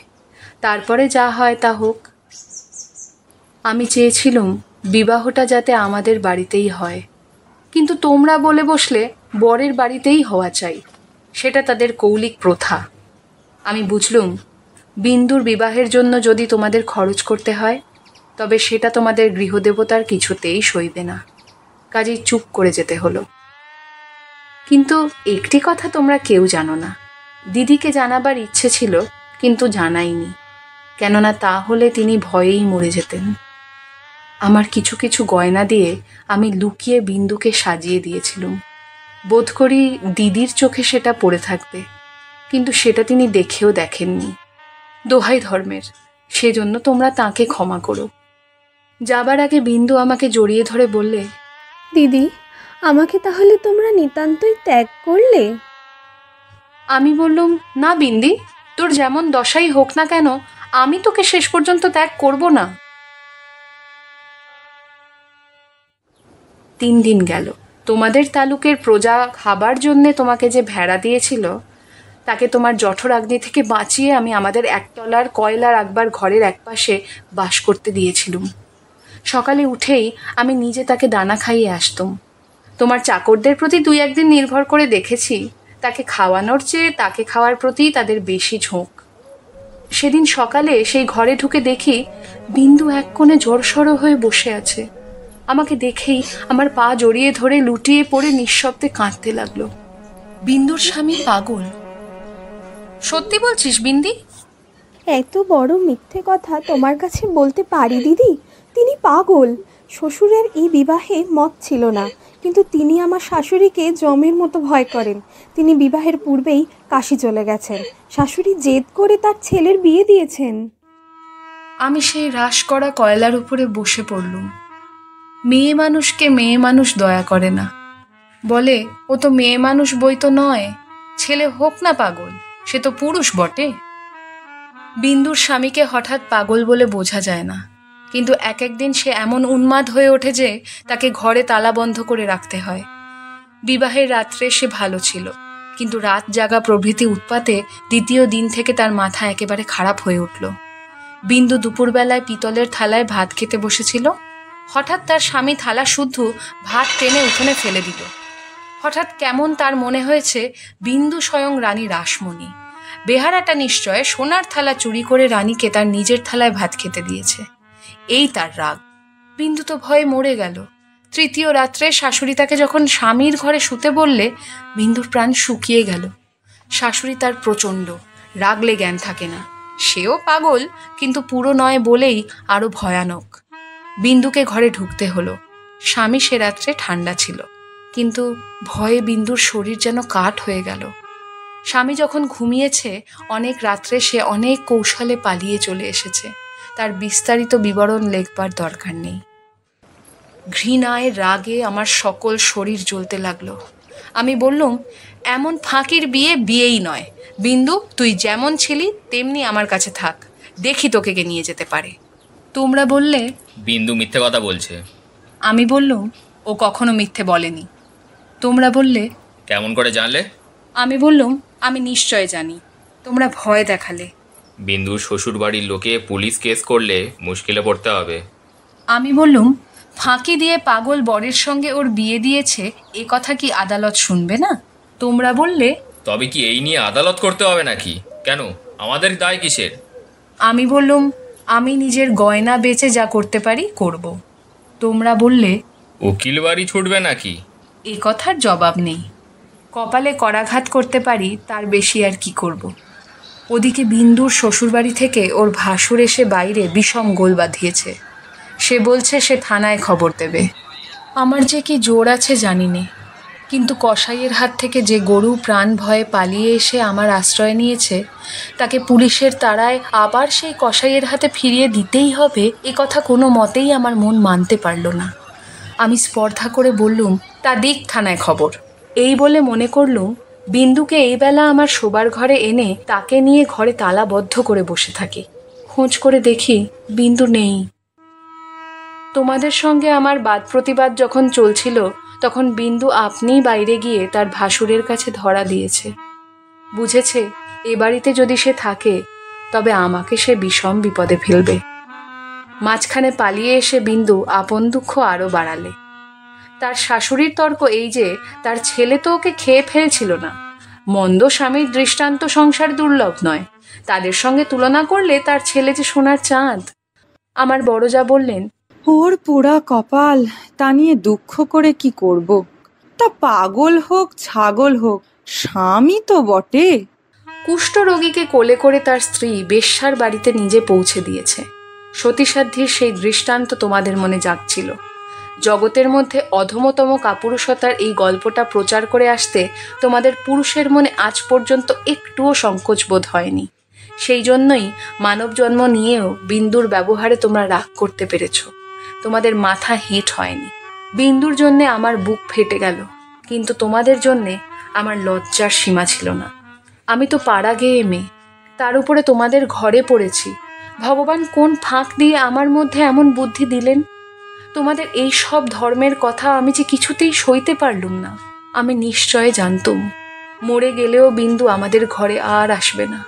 তারপরে যা হয় তা হোক। আমি চেয়েছিলুম বিবাহটা যাতে আমাদের বাড়িতেই হয়, কিন্তু তোমরা বলে বসলে বরের বাড়িতেই হওয়া চাই। সেটা তাদের কৌলিক প্রথা। আমি বুঝলুম বিন্দুর বিবাহের জন্য যদি তোমাদের খরচ করতে হয় তবে সেটা তোমাদের গৃহদেবতার কিছুতেই সইবে না। কাজেই চুপ করে যেতে হলো। কিন্তু একটি কথা তোমরা কেউ জানো না। দিদিকে জানাবার ইচ্ছে ছিল, কিন্তু জানাইনি, কেননা তা হলে তিনি ভয়েই মরে যেতেন। আমার কিছু কিছু গয়না দিয়ে আমি লুকিয়ে বিন্দুকে সাজিয়ে দিয়েছিলুম। বোধ করি দিদির চোখে সেটা পড়ে থাকবে, কিন্তু সেটা তিনি দেখেও দেখেননি। দোহাই ধর্মের, সেজন্য তোমরা তাকে ক্ষমা করো। যাবার আগে বিন্দু আমাকে জড়িয়ে ধরে বললে, দিদি, আমাকে তাহলে তোমরা নিতান্তই ত্যাগ করলে? আমি বললুম, না বিন্দি, তোর যেমন দশাই হোক না কেন আমি তোকে শেষ পর্যন্ত ত্যাগ করব না। 3 দিন গেল। তোমাদের তালুকের প্রজা খাবার জন্যে তোমাকে যে ভেড়া দিয়েছিল তাকে তোমার জঠর আগ্নি থেকে বাঁচিয়ে আমি আমাদের একতলার কয়লা রাখবার ঘরের একপাশে বাস করতে দিয়েছিলুম। সকালে উঠেই আমি নিজে তাকে দানা খাইয়ে আসতুম। তোমার চাকরদের প্রতি 2-1 দিন নির্ভর করে দেখেছি, তাকে খাওয়ানোর চেয়ে তাকে খাওয়ার প্রতি তাদের বেশি ঝোঁক। সেদিন সকালে সেই ঘরে ঢুকে দেখি বিন্দু এক কোণে জড়সড় হয়ে বসে আছে। আমাকে দেখেই আমার পা জড়িয়ে ধরে লুটিয়ে পড়ে নিঃশব্দে কাঁদতে লাগলো। বিন্দুর স্বামী পাগল। সত্যি বলছিস বিন্দি? এত বড় মিথ্যে কথা তোমার কাছে বলতে পারি দিদি? তিনি পাগল। শ্বশুরের এই বিবাহে মত ছিল না, কিন্তু তিনি আমার শাশুড়িকে জমের মতো ভয় করেন। তিনি বিবাহের পূর্বেই কাশি চলে গেছেন। শাশুড়ি জেদ করে তার ছেলের বিয়ে দিয়েছেন। আমি সেই হ্রাস করা কয়লার উপরে বসে পড়লুম। মেয়ে মানুষকে মেয়ে মানুষ দয়া করে না, বলে ও তো মেয়ে মানুষ বই তো নয়, ছেলে হোক না পাগল, সে তো পুরুষ বটে। বিন্দুর স্বামীকে হঠাৎ পাগল বলে বোঝা যায় না, কিন্তু এক একদিন সে এমন উন্মাদ হয়ে ওঠে যে তাকে ঘরে তালা বন্ধ করে রাখতে হয়। বিবাহের রাত্রে সে ভালো ছিল, কিন্তু রাত জাগা প্রভৃতি উৎপাতে দ্বিতীয় দিন থেকে তার মাথা একেবারে খারাপ হয়ে উঠল। বিন্দু দুপুরবেলায় পিতলের থালায় ভাত খেতে বসেছিল। হঠাৎ তার স্বামী থালা শুদ্ধ ভাত টেনে উঠোনে ফেলে দিল। হঠাৎ কেমন তার মনে হয়েছে বিন্দু স্বয়ং রানী রাসমণি। বেহারাটা নিশ্চয় সোনার থালা চুরি করে রানীকে তার নিজের থালায় ভাত খেতে দিয়েছে। এই তার রাগ। বিন্দু তো ভয়ে মরে গেল। তৃতীয় রাত্রে শাশুড়ি তাকে যখন স্বামীর ঘরে শুতে বললে, বিন্দুর প্রাণ শুকিয়ে গেল। শাশুড়ি তার প্রচণ্ড, রাগলে জ্ঞান থাকে না। সেও পাগল, কিন্তু পুরো নয় বলেই আরো ভয়ানক। বিন্দুকে ঘরে ঢুকতে হলো। স্বামী সে রাত্রে ঠান্ডা ছিল, কিন্তু ভয়ে বিন্দুর শরীর যেন কাঠ হয়ে গেল। স্বামী যখন ঘুমিয়েছে, অনেক রাত্রে সে অনেক কৌশলে পালিয়ে চলে এসেছে। তার বিস্তারিত বিবরণ লেখবার দরকার নেই। ঘৃণায় রাগে আমার সকল শরীর জ্বলতে লাগলো। আমি বললুম, এমন ফাঁকির বিয়ে বিয়েই নয়। বিন্দু, তুই যেমন ছিলি তেমনি আমার কাছে থাক, দেখি তোকে কে নিয়ে যেতে পারে। তোমরা বললে বিন্দু মিথ্যে কথা বলছে। আমি বললুম, ও কখনো মিথ্যে বলেনি। তোমরা বললে কেমন করে জানলে? আমি বললুম, আমি নিশ্চয় জানি। তোমরা ভয় দেখালে। বিন্দুর শ্বশুর বাড়ির লোকে পুলিশ কেস করলে মুশকিলে পড়তে হবে। আমি বললুম, ফাঁকি দিয়ে পাগল বরের সঙ্গে ওর বিয়ে দিয়েছে, এ কথা কি আদালত শুনবে না? তোমরা বললে তবে কি এই নিয়ে আদালত করতে হবে নাকি? কেন, আমাদের দায় কিসের? আমি বললুম, আমি নিজের গয়না বেচে যা করতে পারি করব। তোমরা বললে উকিল বাড়ি ছুটবে নাকি? এ কথার জবাব নেই। কপালে করাঘাত করতে পারি, তার বেশি আর কি করব। ওদিকে বিন্দুর শ্বশুরবাড়ি থেকে ওর ভাসুর এসে বাইরে বিষম গোল বাঁধিয়েছে। সে বলছে সে থানায় খবর দেবে। আমার যে কি জোর আছে জানি নে, কিন্তু কসাইয়ের হাত থেকে যে গরু প্রাণ ভয়ে পালিয়ে এসে আমার আশ্রয় নিয়েছে, তাকে পুলিশের তাড়ায় আবার সেই কসাইয়ের হাতে ফিরিয়ে দিতেই হবে, এ কথা কোনো মতেই আমার মন মানতে পারল না। আমি স্পর্ধা করে বললুম, তা দিক থানায় খবর। এই বলে মনে করলুম বিন্দুকে এই বেলা আমার শোবার ঘরে এনে তাকে নিয়ে ঘরে তালাবদ্ধ করে বসে থাকি। খোঁজ করে দেখি বিন্দু নেই। তোমাদের সঙ্গে আমার বাদ প্রতিবাদ যখন চলছিল, তখন বিন্দু আপনিই বাইরে গিয়ে তার ভাসুরের কাছে ধরা দিয়েছে। বুঝেছে এ বাড়িতে যদি সে থাকে, তবে আমাকে সে বিষম বিপদে ফেলবে। মাঝখানে পালিয়ে এসে বিন্দু আপন দুঃখ আরও বাড়ালে। তার শাশুড়ির তর্ক এই যে তার ছেলে তো ওকে খেয়ে ফেলছিল না। মন্দ স্বামীর দৃষ্টান্ত সংসার দুর্লভ নয়, তাদের সঙ্গে তুলনা করলে তার ছেলে যে সোনার চাঁদ। আমার বড় যা বললেন, ওর পোড়া কপাল, তা নিয়ে দুঃখ করে কি করব? তা পাগল হোক ছাগল হোক, স্বামী তো বটে। কুষ্ঠরোগীকে কোলে করে তার স্ত্রী বেশ্যার বাড়িতে নিজে পৌঁছে দিয়েছে। সতীসাধ্যের সেই দৃষ্টান্ত তোমাদের মনে জাগছিল। জগতের মধ্যে অধমতম কাপুরুষতার এই গল্পটা প্রচার করে আসতে তোমাদের পুরুষের মনে আজ পর্যন্ত একটুও সংকোচ বোধ হয়নি। সেই জন্যই মানব জন্ম নিয়েও বিন্দুর ব্যবহারে তোমরা রাগ করতে পেরেছ। তোমাদের মাথা হেঁট হয়নি। বিন্দুর জন্যে আমার বুক ফেটে গেল, কিন্তু তোমাদের জন্যে আমার লজ্জার সীমা ছিল না। আমি তো পাড়া গেয়ে মেয়ে, তার উপরে তোমাদের ঘরে পড়েছি। ভগবান কোন ফাঁক দিয়ে আমার মধ্যে এমন বুদ্ধি দিলেন? তোমাদের এই সব ধর্মের কথা আমি যে কিছুতেই সইতে পারলুম না। আমি নিশ্চয় জানতুম মরে গেলেও বিন্দু আমাদের ঘরে আর আসবে না,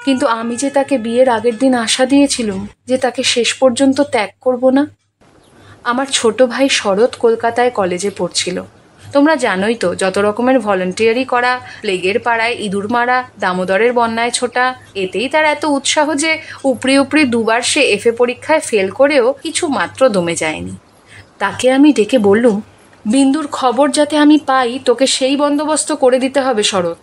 কিন্তু আমি যে তাকে বিয়ের আগের দিন আশা দিয়েছিলুম যে তাকে শেষ পর্যন্ত ত্যাগ করব না। আমার ছোট ভাই শরৎ কলকাতায় কলেজে পড়ছিল। তোমরা জানোই তো, যত রকমের ভলেন্টিয়ারি করা, প্লেগের পাড়ায় ইঁদুর মারা, দামোদরের বন্যায় ছোটা, এতেই তার এত উৎসাহ যে উপরি উপরি দুবার সে এফএ পরীক্ষায় ফেল করেও কিছু মাত্র দমে যায়নি। তাকে আমি ডেকে বললুম, বিন্দুর খবর যাতে আমি পাই তোকে সেই বন্দোবস্ত করে দিতে হবে শরৎ।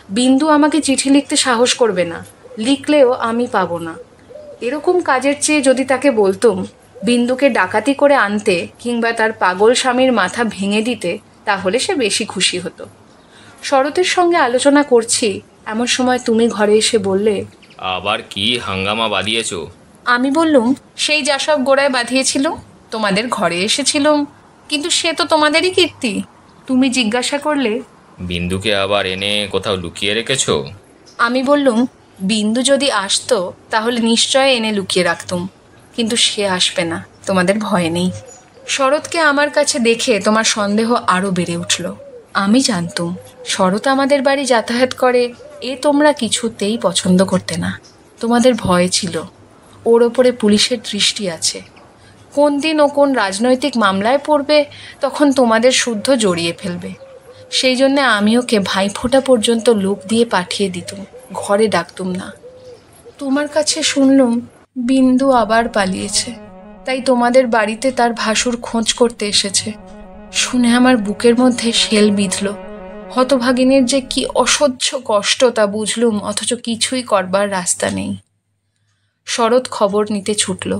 বিন্দু আমাকে চিঠি লিখতে সাহস করবে না, লিখলেও আমি পাবো না। এরকম কাজের চেয়ে যদি তাকে বলতুম বিন্দুকে ডাকাতি করে আনতে কিংবা তার পাগল স্বামীর মাথা ভেঙে দিতে, তাহলে সে বেশি খুশি হতো। শরতের সঙ্গে আলোচনা করছি, এমন সময় তুমি ঘরে এসে বললে, আবার কি হাঙ্গামা বাঁধিয়েছ? আমি বললুম, সেই যা সব গোড়ায় বাঁধিয়েছিল, তোমাদের ঘরে এসেছিলুম, কিন্তু সে তো তোমাদেরই কীর্তি। তুমি জিজ্ঞাসা করলে, বিন্দুকে আবার এনে কোথাও লুকিয়ে রেখেছ? আমি বললুম, বিন্দু যদি আসতো তাহলে নিশ্চয় এনে লুকিয়ে রাখতুম, কিন্তু সে আসবে না, তোমাদের ভয় নেই। শরৎকে আমার কাছে দেখে তোমার সন্দেহ আরও বেড়ে উঠল। আমি জানতুম শরৎ আমাদের বাড়ি যাতায়াত করে, এ তোমরা কিছুতেই পছন্দ করতে না। তোমাদের ভয় ছিল ওর ওপরে পুলিশের দৃষ্টি আছে, কোন দিন ও কোন রাজনৈতিক মামলায় পড়বে তখন তোমাদের শুদ্ধ জড়িয়ে ফেলবে। সেই জন্যে আমি ওকে ভাইফোঁটা পর্যন্ত লোক দিয়ে পাঠিয়ে দিতুম, ঘরে ডাকতুম না। তোমার কাছে শুনলুম বিন্দু আবার পালিয়েছে, তাই তোমাদের বাড়িতে তার ভাসুর খোঁজ করতে এসেছে। শুনে আমার বুকের মধ্যে শেল বিঁধল। হতভাগিনীর যে কি অসহ্য কষ্ট তা বুঝলুম, অথচ কিছুই করবার রাস্তা নেই। শরৎ খবর নিতে ছুটল।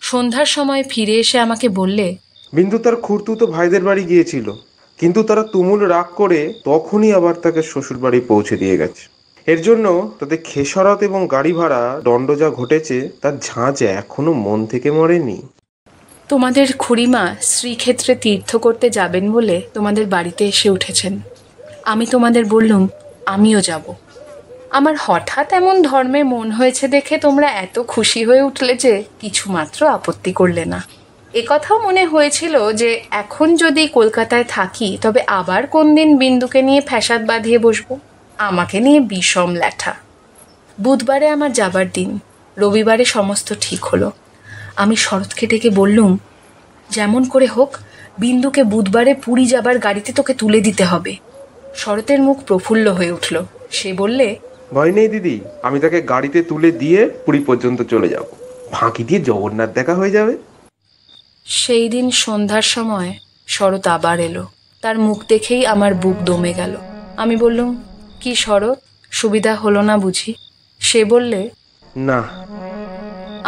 সন্ধ্যার সময় ফিরে এসে আমাকে বললে, বিন্দু তার খুড়তুতো ভাইদের বাড়ি গিয়েছিল, কিন্তু তারা তুমুল রাগ করে তখনই আবার তাকে শ্বশুর বাড়ি পৌঁছে দিয়ে গেছে। এর জন্য তাদের খেসারত এবং গাড়ি ভাড়া দণ্ড যা ঘটেছে তার ঝাঁঝ এখনো মন থেকে মরেনি। তোমাদের খুড়িমা শ্রীক্ষেত্রে তীর্থ করতে যাবেন বলে তোমাদের বাড়িতে এসে উঠেছেন। আমি তোমাদের বললুম আমিও যাব। আমার হঠাৎ এমন ধর্মে মন হয়েছে দেখে তোমরা এত খুশি হয়ে উঠলে যে কিছুমাত্র আপত্তি করলে না। একথাও মনে হয়েছিল যে এখন যদি কলকাতায় থাকি তবে আবার কোন দিন বিন্দুকে নিয়ে ফ্যাসাদ বাঁধিয়ে বসবো, আমাকে নিয়ে বিষম ল্যাঠা। বুধবারে আমার যাবার দিন, রবিবারে সমস্ত ঠিক হলো। আমি শরৎকে ডেকে বললুম, যেমন করে হোক বিন্দুকে বুধবারে পুরী যাবার গাড়িতে তোকে তুলে দিতে হবে। শরতের মুখ প্রফুল্ল হয়ে উঠল। সে বললে, ভয় নেই দিদি, আমি তাকে গাড়িতে তুলে দিয়ে পুরী পর্যন্ত চলে যাব, ফাঁকি দিয়ে জগন্নাথ দেখা হয়ে যাবে। সেই দিন সন্ধ্যার সময় শরৎ আবার এলো। তার মুখ দেখেই আমার বুক দমে গেল। আমি বললুম, কি শরৎ, সুবিধা হলো না বুঝি? সে বললে, না।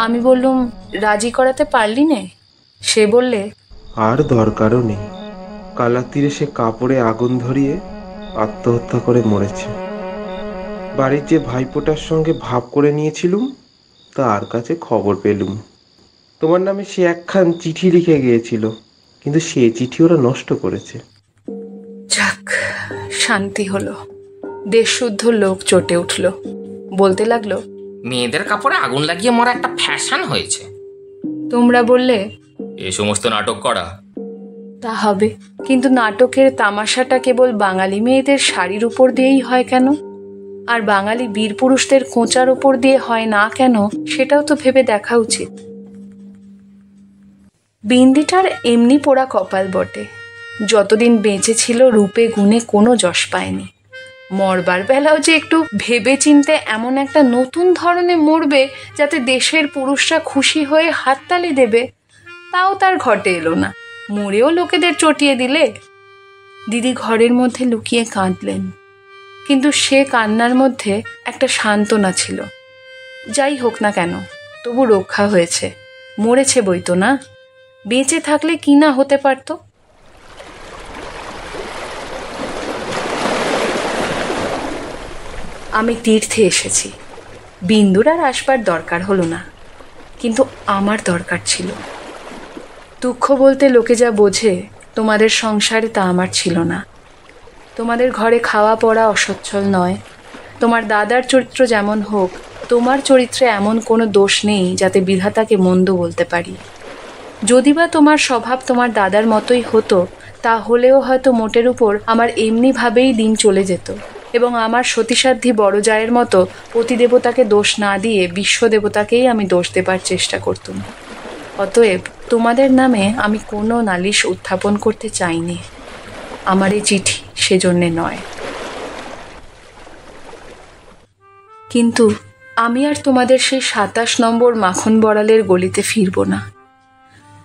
আমি বললুম, রাজি করাতে পারলি নে? সে বললে, আর দরকারও নেই, কালার তীরে সে কাপড়ে আগুন ধরিয়ে আত্মহত্যা করে মরেছে। বাড়ির যে ভাইপোটার সঙ্গে ভাব করে নিয়েছিলুম তার কাছে খবর পেলুম তোমার নামে সে একখান চিঠি লিখে গিয়েছিল, কিন্তু সে চিঠি ওরা নষ্ট করেছে। যাক, শান্তি হলো। দেশশুদ্ধ লোক চটে উঠল, বলতে লাগলো, মেয়েদের কাপড়ে আগুন লাগিয়ে মরা একটা ফ্যাশন হয়েছে। তোমরা বললে, এ সমস্ত নাটক করা। তা হবে, কিন্তু নাটকের তামাশাটা কেবল বাঙালি মেয়েদের শাড়ির উপর দিয়েই হয় কেন, আর বাঙালি বীর পুরুষদের কোঁচার উপর দিয়ে হয় না কেন, সেটাও তো ভেবে দেখা উচিত। বিন্দিটার এমনি পোড়া কপাল বটে, যতদিন বেঁচে ছিল রূপে গুণে কোনো যশ পায়নি। মরবার বেলাও যে একটু ভেবে চিনতে এমন একটা নতুন ধরনে মরবে যাতে দেশের পুরুষরা খুশি হয়ে হাততালি দেবে, তাও তার ঘটে এলো না। মরেও লোকেদের চটিয়ে দিলে। দিদি ঘরের মধ্যে লুকিয়ে কাঁদলেন, কিন্তু সে কান্নার মধ্যে একটা সান্ত্বনা ছিল। যাই হোক না কেন, তবু রক্ষা হয়েছে। মরেছে বই তো না, বেঁচে থাকলে কি না হতে পারত। আমি তীর্থে এসেছি, বিন্দুর আর আসবার দরকার হলো না, কিন্তু আমার দরকার ছিল। দুঃখ বলতে লোকে যা বোঝে তোমাদের সংসারে তা আমার ছিল না। তোমাদের ঘরে খাওয়া পড়া অসচ্ছল নয়। তোমার দাদার চরিত্র যেমন হোক, তোমার চরিত্রে এমন কোনো দোষ নেই যাতে বিধাতাকে মন্দ বলতে পারি। যদি বা তোমার স্বভাব তোমার দাদার মতোই হতো, তাহলেও হয়তো মোটের উপর আমার এমনিভাবেই দিন চলে যেত, এবং আমার সতীসাধ্যী বড় জায়ের মতো পতিদেবতাকে দোষ না দিয়ে বিশ্বদেবতাকেই আমি দোষ দেবার চেষ্টা করতুম। অতএব তোমাদের নামে আমি কোনো নালিশ উত্থাপন করতে চাইনি। আমার এই চিঠি সেজন্যে নয়। কিন্তু আমি আর তোমাদের সেই 27 নম্বর মাখন বড়ালের গলিতে ফিরব না।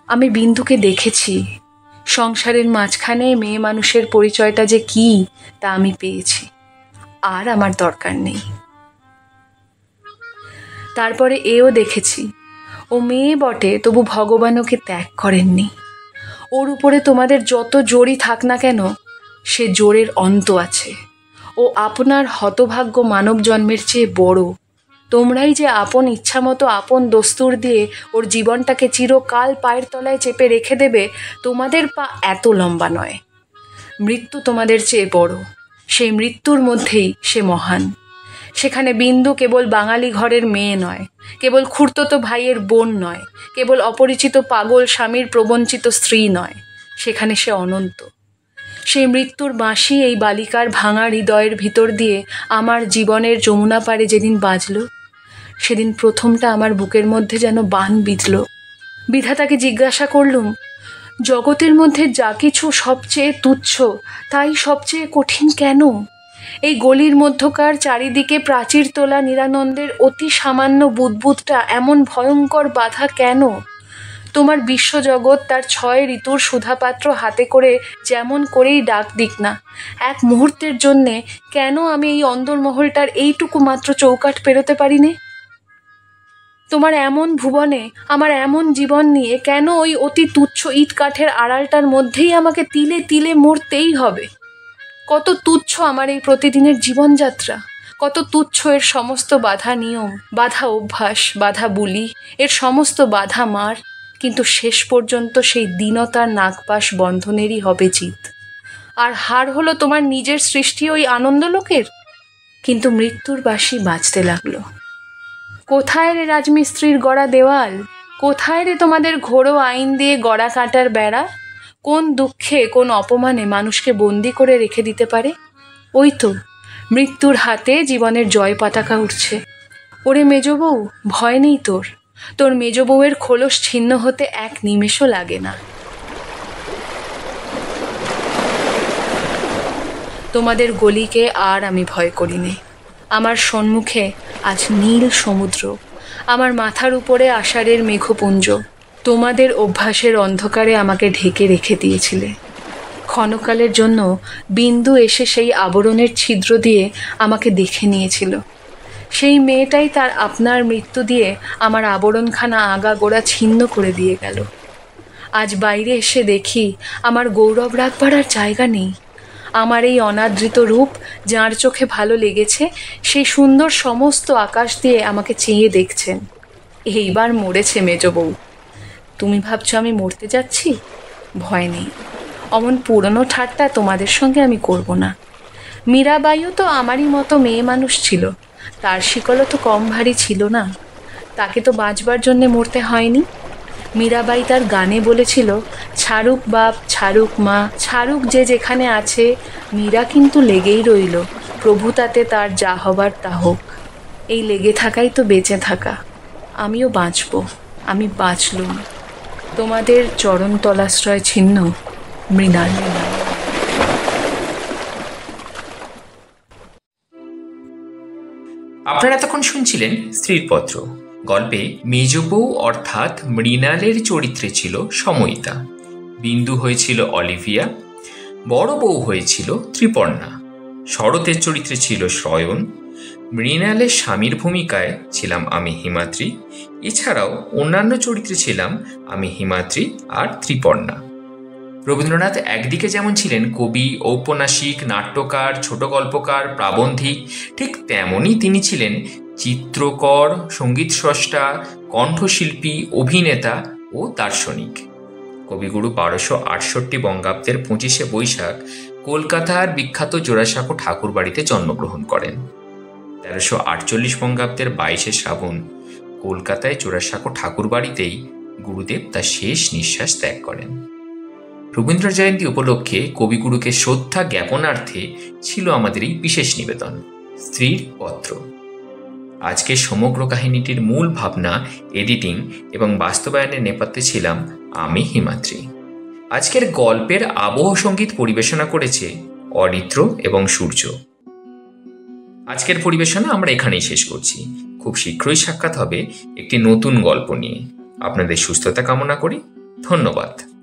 আমি বিন্দুকে দেখেছি। সংসারের মাঝখানে মেয়ে মানুষের পরিচয়টা যে কি তা আমি পেয়েছি। আর আমার দরকার নেই। তারপরে এও দেখেছি, ও মেয়ে বটে, তবু ভগবান ওকে ত্যাগ করেননি। ওর উপরে তোমাদের যত জোরই থাক না কেন, সে জোরের অন্ত আছে। ও আপনার হতভাগ্য মানব জন্মের চেয়ে বড়। তোমরাই যে আপন ইচ্ছামতো আপন দস্তুর দিয়ে ওর জীবনটাকে চিরকাল পায়ের তলায় চেপে রেখে দেবে, তোমাদের পা এত লম্বা নয়। মৃত্যু তোমাদের চেয়ে বড়। সেই মৃত্যুর মধ্যেই সে মহান। সেখানে বিন্দু কেবল বাঙালি ঘরের মেয়ে নয়, কেবল খুড়তুতো ভাইয়ের বোন নয়, কেবল অপরিচিত পাগল স্বামীর প্রবঞ্চিত স্ত্রী নয়, সেখানে সে অনন্ত। সেই মৃত্যুর বাঁশি এই বালিকার ভাঙা হৃদয়ের ভিতর দিয়ে আমার জীবনের যমুনা পাড়ে যেদিন বাজল, সেদিন প্রথমটা আমার বুকের মধ্যে যেন বান বিঁধল। বিধাতাকে জিজ্ঞাসা করলুম, জগতের মধ্যে যা কিছু সবচেয়ে তুচ্ছ, তাই সবচেয়ে কঠিন কেন? এই গলির মধ্যকার চারিদিকে প্রাচীর তোলা নিরানন্দের অতি সামান্য বুদবুদটা এমন ভয়ঙ্কর বাধা কেন? তোমার বিশ্বজগৎ তার 6 ঋতুর সুধাপাত্র হাতে করে যেমন করেই ডাক দিক না, এক মুহূর্তের জন্যে কেন আমি এই অন্দরমহলটার এইটুকু মাত্র চৌকাঠ পেরোতে পারি নে? তোমার এমন ভুবনে আমার এমন জীবন নিয়ে কেন ওই অতি তুচ্ছ ইট কাঠের আড়ালটার মধ্যেই আমাকে তিলে তিলে মরতেই হবে? কত তুচ্ছ আমার এই প্রতিদিনের জীবনযাত্রা, কত তুচ্ছ এর সমস্ত বাধা নিয়ম, বাধা অভ্যাস, বাধা বুলি, এর সমস্ত বাধা মার। কিন্তু শেষ পর্যন্ত সেই দীনতার নাগপাশ বন্ধনেরই হবে জিত। আর হার হলো তোমার নিজের সৃষ্টি ওই আনন্দলোকের। কিন্তু মৃত্যুর বাঁশি বাজতে লাগলো। কোথায় রে রাজমিস্ত্রির গড়া দেওয়াল? কোথায় রে তোমাদের ঘোড়ো আইন দিয়ে গড়া কাটার বেড়া? কোন দুঃখে, কোন অপমানে মানুষকে বন্দি করে রেখে দিতে পারে? ওই তো মৃত্যুর হাতে জীবনের জয় পতাকা উঠছে। ওরে মেজ বউ, ভয় নেই তোর। তোর মেজ বউয়ের খোলস ছিন্ন হতে এক নিমেষও লাগে না। তোমাদের গলিকে আর আমি ভয় করি নে। আমার সম্মুখে আজ নীল সমুদ্র, আমার মাথার উপরে আষাঢ়ের মেঘপুঞ্জ। তোমাদের অভ্যাসের অন্ধকারে আমাকে ঢেকে রেখে দিয়েছিলে। ক্ষণকালের জন্য বিন্দু এসে সেই আবরণের ছিদ্র দিয়ে আমাকে দেখে নিয়েছিল। সেই মেয়েটাই তার আপনার মৃত্যু দিয়ে আমার আবরণখানা আগাগোড়া ছিন্ন করে দিয়ে গেল। আজ বাইরে এসে দেখি আমার গৌরব রাখবার আর জায়গা নেই। আমার এই অনাদৃত রূপ যার চোখে ভালো লেগেছে, সেই সুন্দর সমস্ত আকাশ দিয়ে আমাকে চেয়ে দেখছেন। এইবার মরেছে মেজ বউ। তুমি ভাবছো আমি মরতে যাচ্ছি? ভয় নেই, অমন পুরনো ঠাট্টা তোমাদের সঙ্গে আমি করব না। মীরাবাইও তো আমারই মতো মেয়ে মানুষ ছিল, তার শিকলও তো কম ভারী ছিল না। তাকে তো বাঁচবার জন্যে মরতে হয়নি। মীরাবাই তার গানে বলেছিল, ছাড়ুক বাপ, ছাড়ুক মা, ছাড়ুক যে যেখানে আছে, মীরা কিন্তু লেগেই রইল, প্রভু তাতে তার যা হবার তা হোক। এই লেগে থাকাই তো বেঁচে থাকা। আমিও বাঁচব, আমি বাঁচলুম। তোমাদের চরণ তলাশ্রয় ছিন্ন মৃণাল। আপনারা এতক্ষণ শুনছিলেন স্ত্রীর পত্র। গল্পে মেজ বউ অর্থাৎ মৃণালের চরিত্রে ছিল সময়িতা, বিন্দু হয়েছিল অলিভিয়া, বড় বউ হয়েছিল ত্রিপর্ণা, শরতের চরিত্রে ছিল শয়ন, মৃণালের স্বামীর ভূমিকায় ছিলাম আমি হিমাদ্রি। এছাড়াও অন্যান্য চরিত্রে ছিলাম আমি হিমাদ্রি আর ত্রিপর্ণা। রবীন্দ্রনাথ একদিকে যেমন ছিলেন কবি, ঔপন্যাসিক, নাট্যকার, ছোট গল্পকার, প্রাবন্ধিক, ঠিক তেমনই তিনি ছিলেন চিত্রকর, সঙ্গীত স্রষ্টা, কণ্ঠশিল্পী, অভিনেতা ও দার্শনিক। কবিগুরু 1268 বঙ্গাব্দের 25শে বৈশাখ কলকাতার বিখ্যাত জোড়াসাঁকো ঠাকুর বাড়িতে জন্মগ্রহণ করেন। 1348 বঙ্গাব্দের 22শে শ্রাবণ কলকাতায় জোড়াসাঁকো ঠাকুর বাড়িতেই গুরুদেব তার শেষ নিঃশ্বাস ত্যাগ করেন। রবীন্দ্র জয়ন্তী উপলক্ষে কবিগুরুকে শ্রদ্ধা জ্ঞাপনার্থে ছিল আমাদের এই বিশেষ নিবেদন, স্ত্রীর পত্র। আজকের সমগ্র কাহিনীটির মূল ভাবনা, এডিটিং এবং বাস্তবায়নের নেপথ্যে ছিলাম আমি হিমাদ্রি। আজকের গল্পের আবহ সঙ্গীত পরিবেশনা করেছে অরিত্র এবং সূর্য। আজকের পরিবেশনা আমরা এখানেই শেষ করছি। খুব শীঘ্রই সাক্ষাৎ হবে একটি নতুন গল্প নিয়ে। আপনাদের সুস্থতা কামনা করি। ধন্যবাদ।